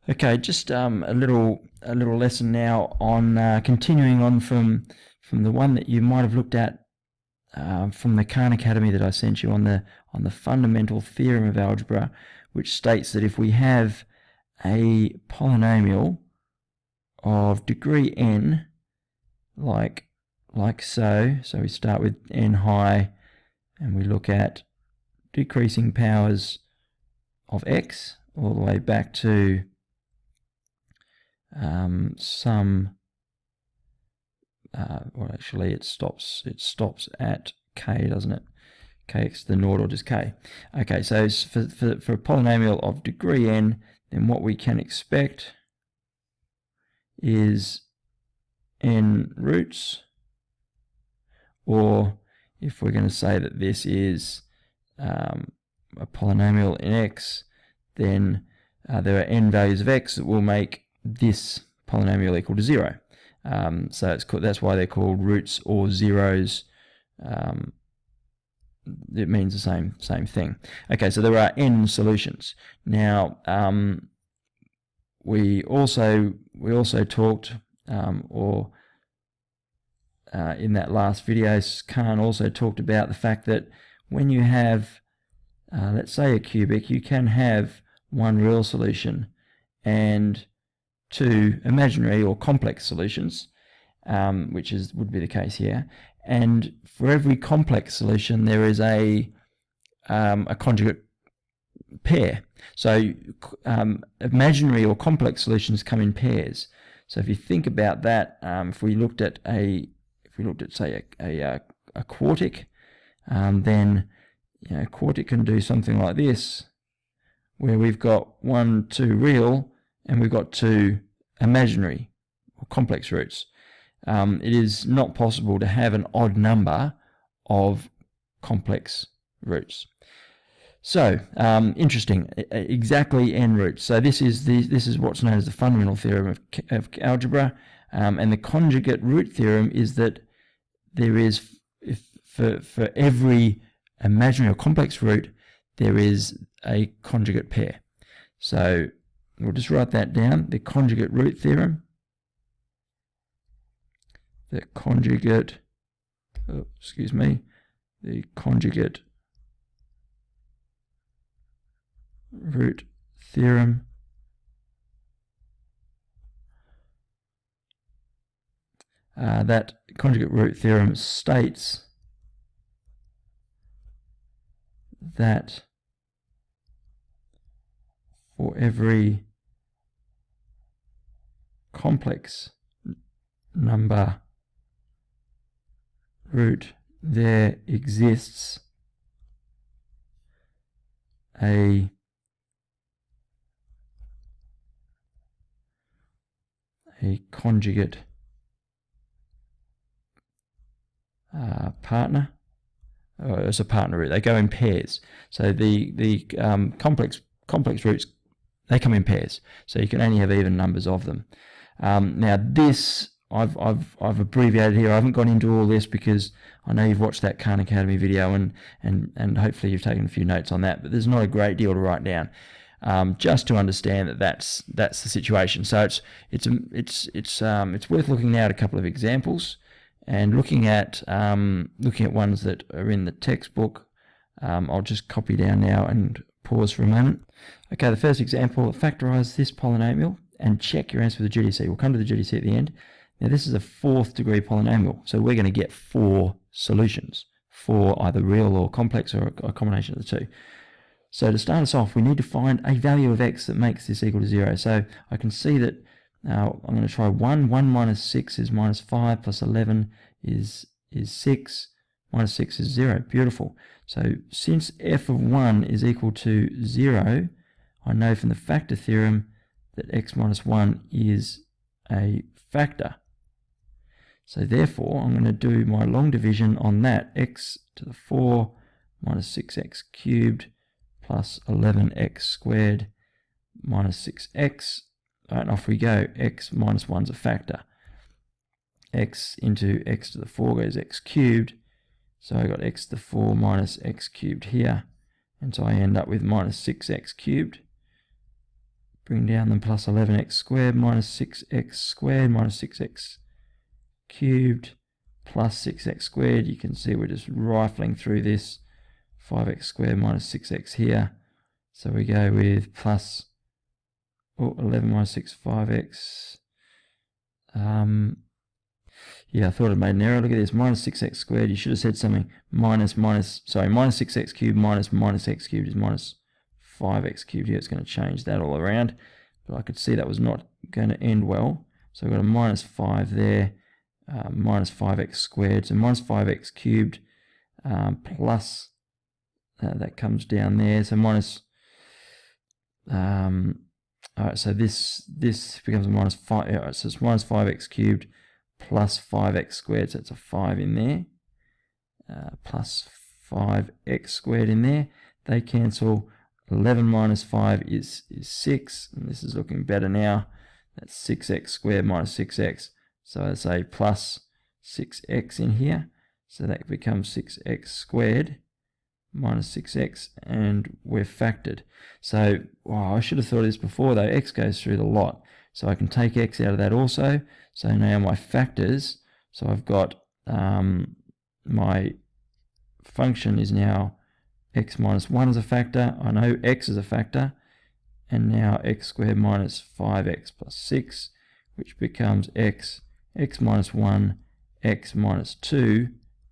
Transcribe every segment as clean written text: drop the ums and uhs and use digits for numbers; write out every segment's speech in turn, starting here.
Okay, just a little lesson now on continuing on from the one that you might have looked at from the Khan Academy that I sent you on the fundamental theorem of algebra, which states that if we have a polynomial of degree n, like so we start with n high and we look at decreasing powers of x all the way back to well, actually it stops at k, doesn't it? Kx to the naught, or just k. Okay, so for a polynomial of degree n, then what we can expect is n roots, or if we're going to say that this is a polynomial in x, then there are n values of x that will make this polynomial equal to 0. So that's why they're called roots or zeros. It means the same thing. Okay, so there are n solutions. Now we also talked in that last video, Khan also talked about the fact that when you have let's say a cubic, you can have one real solution and two imaginary or complex solutions, which would be the case here. And for every complex solution, there is a conjugate pair. So imaginary or complex solutions come in pairs. So if you think about that, if we looked at say a quartic, then a quartic can do something like this, where we've got 1, 2 real, and we've got 2 imaginary or complex roots. It is not possible to have an odd number of complex roots. So interesting, exactly n roots. So this is what's known as the fundamental theorem of algebra, and the conjugate root theorem is that there is, for every imaginary or complex root, there is a conjugate pair. So we'll just write that down, the conjugate root theorem. The conjugate root theorem that conjugate root theorem states that for every complex number root, there exists a conjugate partner. It's a partner root. They go in pairs. So the complex roots, they come in pairs. So you can only have even numbers of them. Now this I've abbreviated here. I haven't gone into all this because I know you've watched that Khan Academy video and hopefully you've taken a few notes on that. But there's not a great deal to write down, just to understand that that's the situation. So it's worth looking now at a couple of examples and looking at ones that are in the textbook. I'll just copy down now and pause for a moment. Okay, the first example: factorize this polynomial and check your answer with the GDC. We'll come to the GDC at the end. Now this is a 4th degree polynomial, so we're going to get 4 solutions, 4 either real or complex or a combination of the two. So to start us off, we need to find a value of x that makes this equal to 0. So I can see that now I'm going to try 1. 1 minus 6 is minus 5, plus 11 is 6, minus 6 is 0. Beautiful. So since f of 1 is equal to 0, I know from the factor theorem that x minus 1 is a factor. So therefore, I'm going to do my long division on that. X to the 4 minus 6x cubed plus 11x squared minus 6x. All right, and off we go. X minus 1 is a factor. X into x to the 4 goes x cubed. So I got x to the 4 minus x cubed here. And so I end up with minus 6x cubed bring down them plus 11x squared minus 6x squared minus 6x cubed plus 6x squared. You can see we're just rifling through this. 5x squared minus 6x here. So we go with plus 11 minus 6, 5x. Yeah, I thought I made an error. Look at this, minus 6x squared. You should have said something minus 6x cubed minus x cubed is minus 5x cubed here. It's going to change that all around. But I could see that was not going to end well. So we've got a minus 5 there, minus 5x squared. So minus 5x cubed plus, that comes down there. So minus, alright, so this becomes a minus 5. Alright, so it's minus 5x cubed plus 5x squared, so it's a 5 in there, plus 5x squared in there. They cancel. 11 minus 5 is 6, and this is looking better now. That's 6x squared minus 6x, so I say plus 6x in here, so that becomes 6x squared minus 6x, and we're factored. So, wow, I should have thought of this before though. X goes through the lot, so I can take x out of that also. So now my factors, so I've got my function is now x minus 1 is a factor. I know x is a factor, and now x squared minus 5x plus 6, which becomes x minus 1, x minus 2,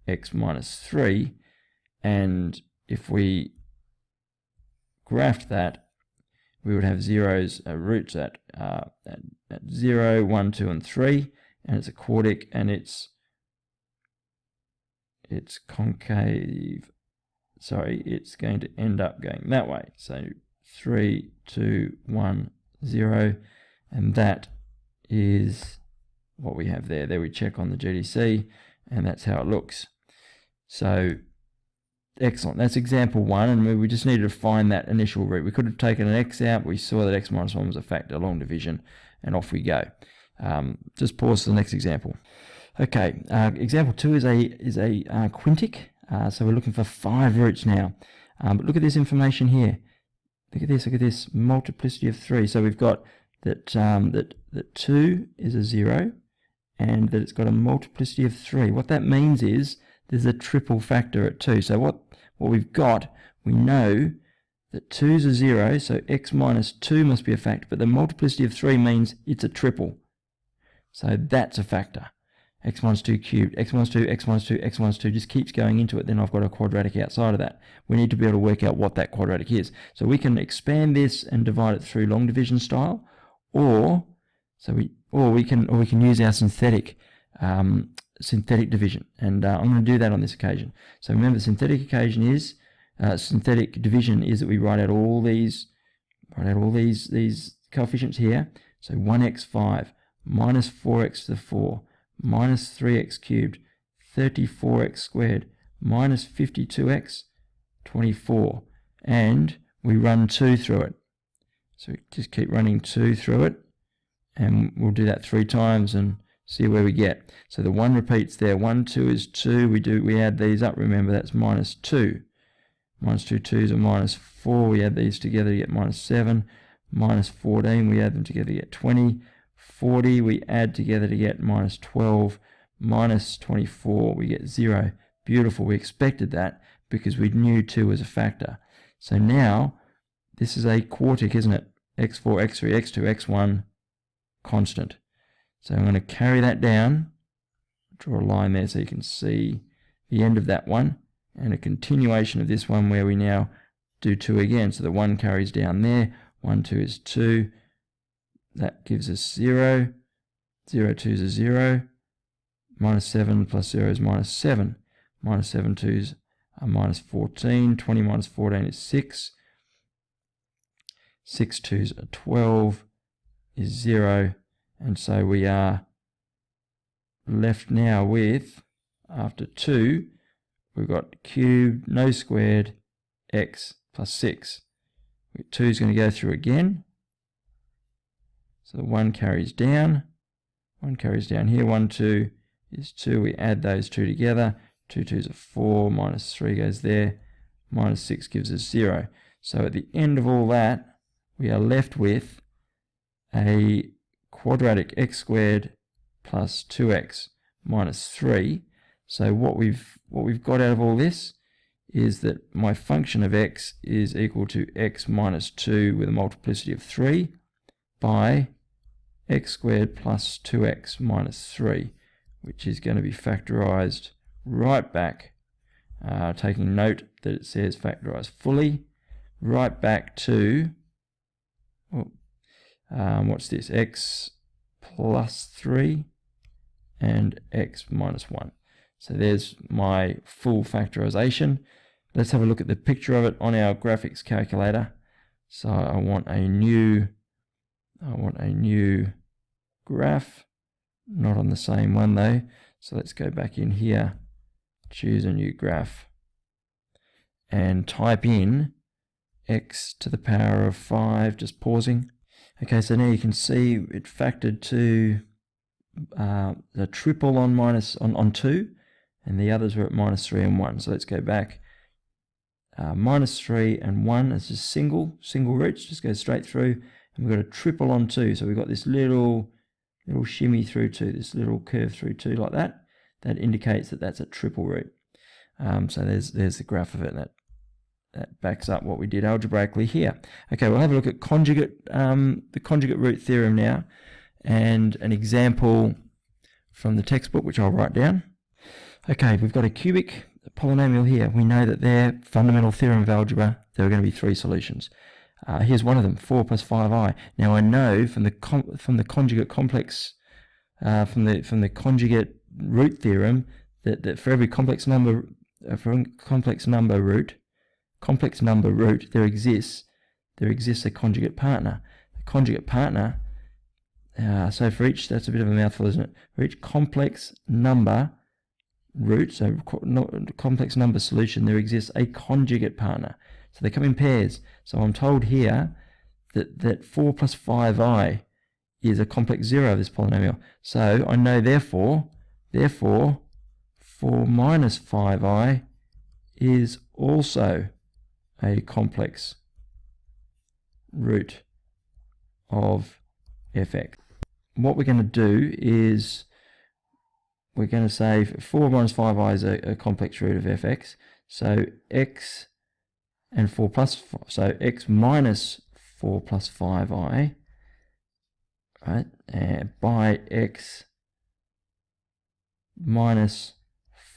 x minus 3, and if we graphed that, we would have roots at 0, 1, 2, and 3, and it's a quartic, and it's concave. Sorry, it's going to end up going that way. So 3, 2, 1, 0, and that is what we have there. There we check on the GDC, and that's how it looks. So excellent. That's example 1, and we just needed to find that initial root. We could have taken an x out. We saw that x minus 1 was a factor, long division, and off we go. Just pause for the next example. Okay, example 2 is a quintic. So we're looking for 5 roots now. But look at this information here. Look at this, multiplicity of 3. So we've got that, that 2 is a 0, and that it's got a multiplicity of 3. What that means is there's a triple factor at 2. So what we've got, we know that 2 is a 0, so x minus 2 must be a factor, but the multiplicity of 3 means it's a triple. So that's a factor. X minus 2 cubed, x minus 2, x minus 2, x minus 2 just keeps going into it. Then I've got a quadratic outside of that. We need to be able to work out what that quadratic is. So we can expand this and divide it through long division style, or we can use our synthetic division. And I'm going to do that on this occasion. So remember, synthetic division is that we write out all these coefficients here. So 1x5 minus 4x to the 4 minus 3x cubed, 34x squared, minus 52x, 24. And we run 2 through it. So we just keep running 2 through it, and we'll do that 3 times and see where we get. So the 1 repeats there. 1, 2 is 2. We add these up. Remember, that's minus 2. Minus 2 2s are minus 4. We add these together to get minus 7. Minus 14, we add them together to get 20. 40 we add together to get minus 12, minus 24 we get 0. Beautiful, we expected that because we knew 2 was a factor. So now this is a quartic, isn't it? x4, x3, x2, x1 constant. So I'm going to carry that down, draw a line there so you can see the end of that one, and a continuation of this one where we now do 2 again. So the 1 carries down there, 1, 2 is 2. That gives us 0, 0, 2 is a 0, minus 7 plus 0 is minus 7, minus 7 2s are minus 14, 20 minus 14 is 6, 6 2s are 12, is 0, and so we are left now with, after 2, we've got cubed, no squared, x plus 6. 2 is going to go through again. So the 1 carries down. 1 carries down here. 1, 2 is 2. We add those 2 together. 2 2s are 4. Minus 3 goes there. Minus 6 gives us 0. So at the end of all that, we are left with a quadratic x squared plus 2x minus 3. So what we've got out of all this is that my function of x is equal to x minus 2 with a multiplicity of 3 by x squared plus 2x minus 3, which is going to be factorized right back, taking note that it says factorize fully, right back to, what's this, x plus 3 and x minus 1. So there's my full factorization. Let's have a look at the picture of it on our graphics calculator. So I want a new graph, not on the same one though. So let's go back in here, choose a new graph, and type in x to the power of 5, just pausing. Okay, so now you can see it factored to the triple on 2, and the others were at minus 3 and 1. So let's go back. Minus 3 and 1 is just single roots, just go straight through, and we've got a triple on 2. So we've got this little shimmy through 2, this little curve through 2 like that. That indicates that that's a triple root. So there's the graph of it, and that backs up what we did algebraically here. Okay, we'll have a look at conjugate, the conjugate root theorem now, and an example from the textbook, which I'll write down. Okay, we've got a cubic polynomial here. We know that their fundamental theorem of algebra, there are going to be 3 solutions. Here's one of them, 4 plus 5i. Now I know from the conjugate complex, from the conjugate root theorem, that for every complex number root, there exists a conjugate partner. The conjugate partner. So for each, that's a bit of a mouthful, isn't it? For each complex number root, so complex number solution, there exists a conjugate partner. So they come in pairs. So I'm told here that 4 plus 5i is a complex zero of this polynomial. So I know therefore 4 minus 5i is also a complex root of fx. What we're going to do is we're going to say 4 minus 5i is a complex root of fx. So x and 4 plus 5, so x minus 4 plus 5i, right, by x minus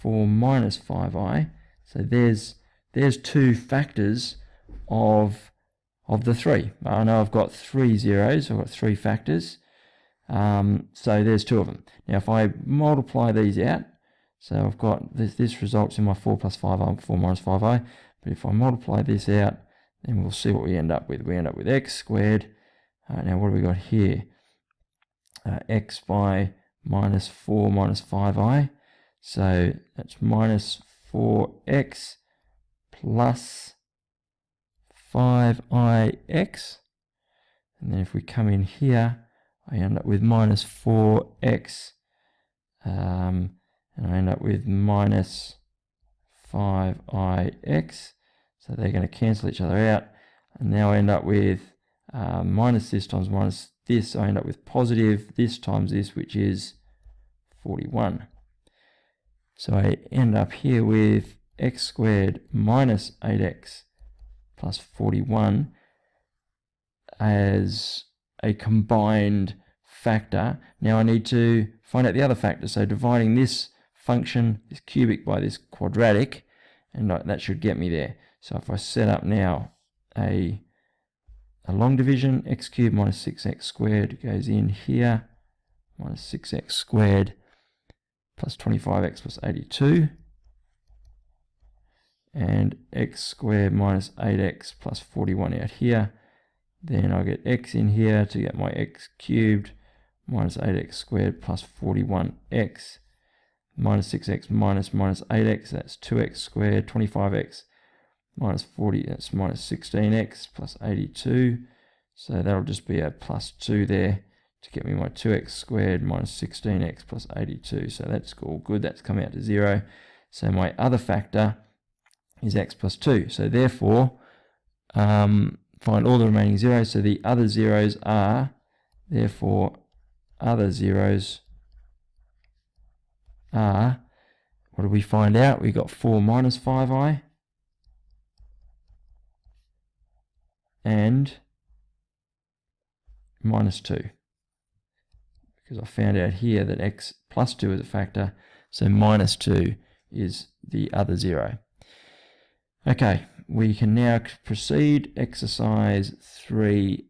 4 minus 5i. So there's 2 factors of the 3. I know I've got 3 zeros, I've got 3 factors. So there's 2 of them. Now if I multiply these out, so I've got this results in my 4 plus 5i, 4 minus 5i, but if I multiply this out, then we'll see what we end up with. We end up with x squared. Now what have we got here? X by minus 4 minus 5i, so that's minus 4x plus 5ix, and then if we come in here, I end up with minus 4x, and I end up with minus 5ix, so they're going to cancel each other out, and now I end up with minus this times minus this, so I end up with positive this times this, which is 41. So I end up here with x squared minus 8x plus 41 as a combined factor. Now I need to find out the other factor, so dividing this function, this cubic, by this quadratic, and that should get me there. So if I set up now a long division, x cubed minus 6x squared goes in here, minus 6x squared plus 25x plus 82, and x squared minus 8x plus 41 out here. Then I get x in here to get my x cubed minus 8x squared plus 41x, minus 6x minus 8x, that's 2x squared, 25x minus 40, that's minus 16x plus 82, so that'll just be a plus 2 there to get me my 2x squared minus 16x plus 82, so that's all good, that's come out to 0. So my other factor is x plus 2, so therefore find all the remaining zeros, so the other zeros are Therefore, other zeros are, what did we find out? We got 4 minus 5i and minus 2. Because I found out here that x plus 2 is a factor, so minus 2 is the other zero. Okay, we can now proceed. Exercise 3L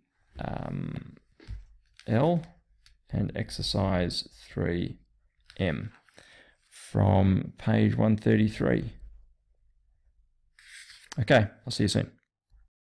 and exercise 3M from page 133. Okay, I'll see you soon.